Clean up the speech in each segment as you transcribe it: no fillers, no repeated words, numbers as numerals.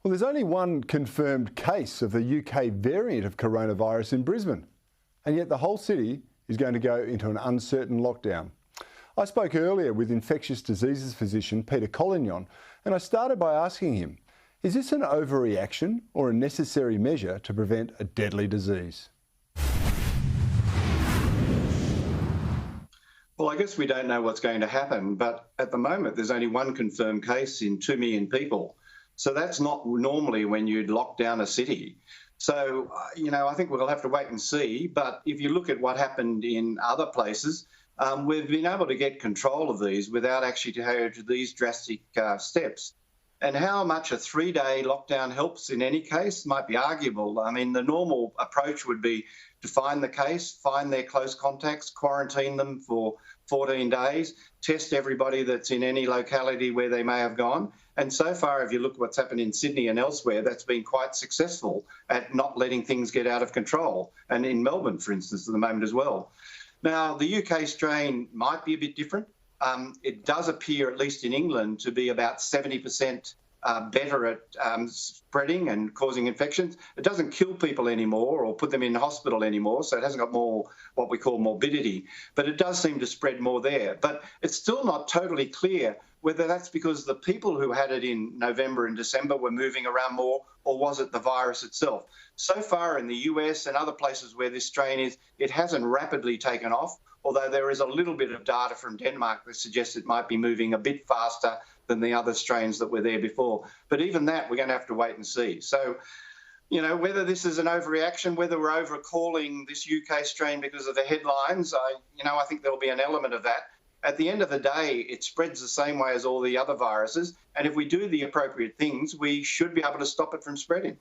Well, there's only one confirmed case of the UK variant of coronavirus in Brisbane, and yet the whole city is going to go into an uncertain lockdown. I spoke earlier with infectious diseases physician Peter Collignon, and I started by asking him, is this an overreaction or a necessary measure to prevent a deadly disease? Well, I guess we don't know what's going to happen, but at the moment there's only one confirmed case in 2 million people. So that's not normally when you'd lock down a city. So, I think we'll have to wait and see. But if you look at what happened in other places, we've been able to get control of these without actually going to these drastic steps. And how much a 3-day lockdown helps in any case might be arguable. I mean, the normal approach would be to find the case, find their close contacts, quarantine them for 14 days, test everybody that's in any locality where they may have gone. And so far, if you look at what's happened in Sydney and elsewhere, that's been quite successful at not letting things get out of control. And in Melbourne, for instance, at the moment as well. Now, the UK strain might be a bit different. It does appear, at least in England, to be about 70% better at spreading and causing infections. It doesn't kill people anymore or put them in hospital anymore, so it hasn't got more what we call morbidity, but it does seem to spread more there. But it's still not totally clear whether that's because the people who had it in November and December were moving around more, or was it the virus itself? So far in the US and other places where this strain is, it hasn't rapidly taken off, although there is a little bit of data from Denmark that suggests it might be moving a bit faster than the other strains that were there before. But even that, we're going to have to wait and see. So, whether this is an overreaction, whether we're overcalling this UK strain because of the headlines, I think there'll be an element of that. At the end of the day, it spreads the same way as all the other viruses. And if we do the appropriate things, we should be able to stop it from spreading.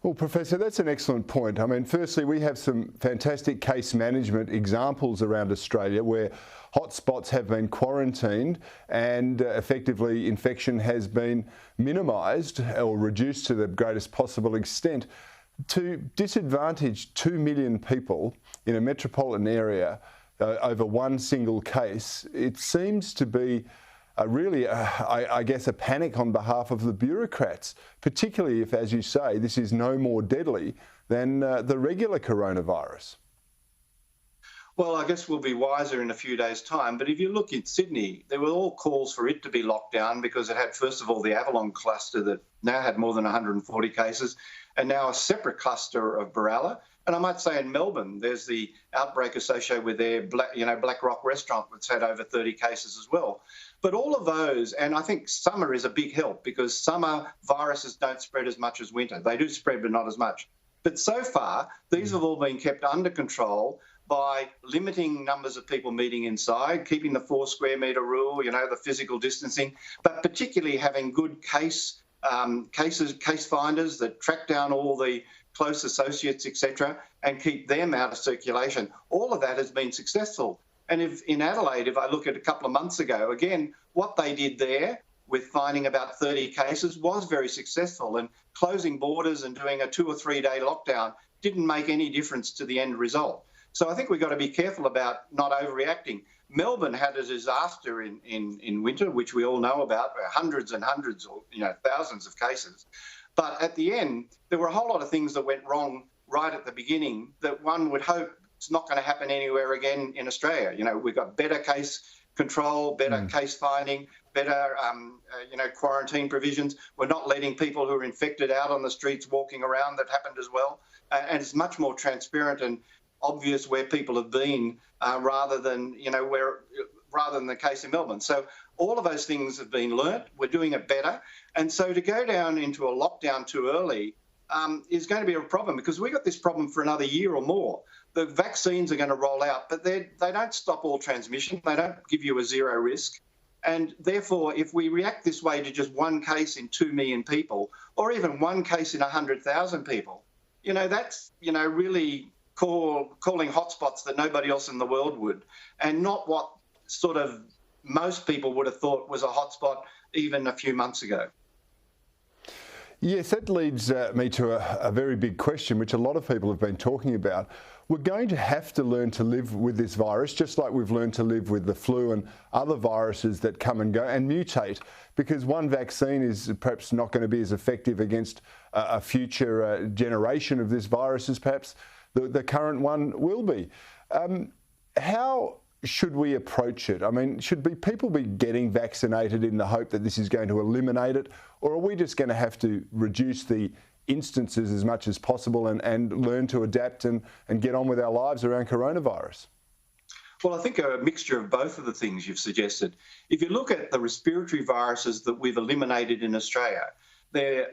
Well, Professor, that's an excellent point. I mean, firstly, we have some fantastic case management examples around Australia where hotspots have been quarantined and effectively infection has been minimised or reduced to the greatest possible extent. To disadvantage 2 million people in a metropolitan area over one single case, it seems to be I guess, a panic on behalf of the bureaucrats, particularly if, as you say, this is no more deadly than the regular coronavirus. Well, I guess we'll be wiser in a few days' time. But if you look in Sydney, there were all calls for it to be locked down because it had, first of all, the Avalon cluster that now had more than 140 cases, and now a separate cluster of Baralla. And I might say in Melbourne, there's the outbreak associated with their Black Rock restaurant that's had over 30 cases as well. But all of those, and I think summer is a big help because summer viruses don't spread as much as winter. They do spread, but not as much. But so far, these have all been kept under control by limiting numbers of people meeting inside, keeping the 4 square metre rule, the physical distancing, but particularly having good case finders that track down all the close associates, etc., and keep them out of circulation. All of that has been successful. And in Adelaide, if I look at a couple of months ago, again, what they did there with finding about 30 cases was very successful, and closing borders and doing a 2 or 3 day lockdown didn't make any difference to the end result. So I think we've got to be careful about not overreacting. Melbourne had a disaster in winter, which we all know about, hundreds and hundreds or thousands of cases. But at the end, there were a whole lot of things that went wrong right at the beginning that one would hope it's not going to happen anywhere again in Australia. We've got better case control, better case finding, better quarantine provisions. We're not letting people who are infected out on the streets walking around. That happened as well. And it's much more transparent and obvious where people have been rather than the case in Melbourne. So all of those things have been learnt. We're doing it better. And so to go down into a lockdown too early is going to be a problem because we've got this problem for another year or more. The vaccines are going to roll out, but they don't stop all transmission. They don't give you a zero risk. And therefore, if we react this way to just one case in 2 million people, or even one case in 100,000 people, that's, really calling hotspots that nobody else in the world would, and not what sort of most people would have thought was a hotspot even a few months ago. Yes, that leads me to a very big question, which a lot of people have been talking about. We're going to have to learn to live with this virus, just like we've learned to live with the flu and other viruses that come and go and mutate, because one vaccine is perhaps not going to be as effective against a future generation of this virus as perhaps the current one will be. How should we approach it? I mean, should people be getting vaccinated in the hope that this is going to eliminate it, or are we just going to have to reduce the instances as much as possible and learn to adapt and get on with our lives around coronavirus? Well, I think a mixture of both of the things you've suggested. If you look at the respiratory viruses that we've eliminated in Australia, they're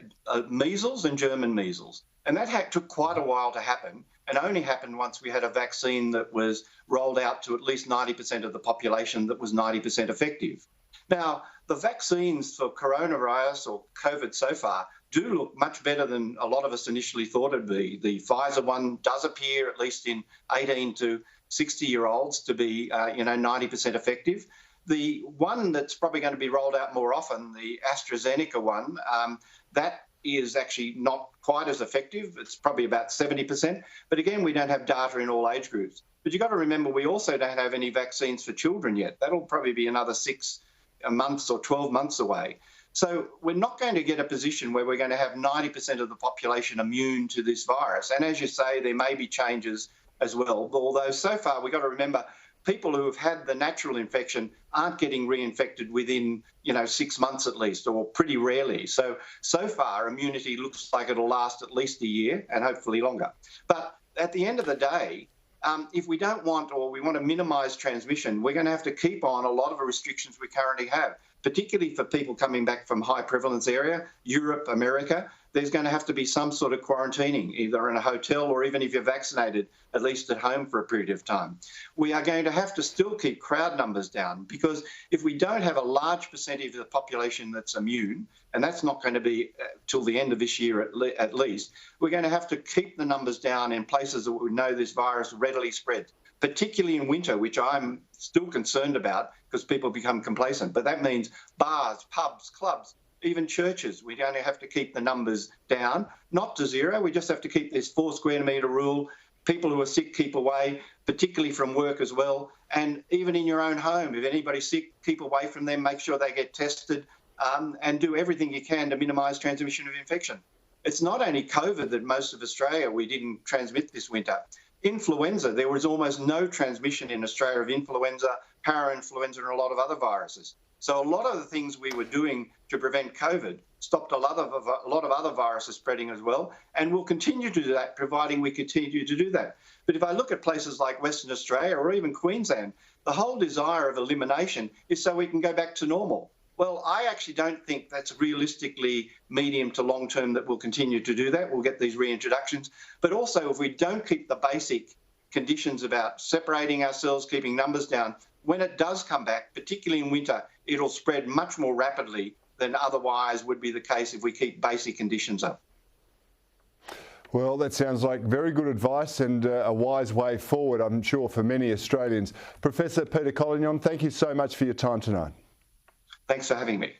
measles and German measles. And that took quite a while to happen, and only happened once we had a vaccine that was rolled out to at least 90% of the population that was 90% effective. Now, the vaccines for coronavirus or COVID so far do look much better than a lot of us initially thought it'd be. The Pfizer one does appear, at least in 18 to 60-year-olds, to be 90% effective. The one that's probably going to be rolled out more often, the AstraZeneca one, that is actually not quite as effective. It's probably about 70%. But again, we don't have data in all age groups. But you've got to remember, we also don't have any vaccines for children yet. That'll probably be another 6 months or 12 months away. So we're not going to get a position where we're going to have 90% of the population immune to this virus. And as you say, there may be changes as well. Although so far, we've got to remember, people who have had the natural infection aren't getting reinfected within, 6 months at least, or pretty rarely. So far, immunity looks like it'll last at least a year and hopefully longer. But at the end of the day, if we don't want, or we want to minimise transmission, we're going to have to keep on a lot of the restrictions we currently have, particularly for people coming back from high prevalence area, Europe, America. There's going to have to be some sort of quarantining, either in a hotel or even if you're vaccinated, at least at home for a period of time. We are going to have to still keep crowd numbers down, because if we don't have a large percentage of the population that's immune, and that's not going to be till the end of this year at least, we're going to have to keep the numbers down in places that we know this virus readily spreads, particularly in winter, which I'm still concerned about because people become complacent. But that means bars, pubs, clubs, even churches. We only have to keep the numbers down, not to zero. We just have to keep this 4 square metre rule. People who are sick, keep away, particularly from work as well. And even in your own home, if anybody's sick, keep away from them, make sure they get tested, and do everything you can to minimise transmission of infection. It's not only COVID that most of Australia we didn't transmit this winter. Influenza, there was almost no transmission in Australia of influenza, parainfluenza, and a lot of other viruses. So a lot of the things we were doing to prevent COVID stopped a lot of other viruses spreading as well, and we'll continue to do that, providing we continue to do that. But if I look at places like Western Australia or even Queensland, the whole desire of elimination is so we can go back to normal. Well, I actually don't think that's realistically medium to long term that we'll continue to do that. We'll get these reintroductions. But also, if we don't keep the basic conditions about separating ourselves, keeping numbers down, when it does come back, particularly in winter, it'll spread much more rapidly than otherwise would be the case if we keep basic conditions up. Well, that sounds like very good advice and a wise way forward, I'm sure, for many Australians. Professor Peter Collignon, thank you so much for your time tonight. Thanks for having me.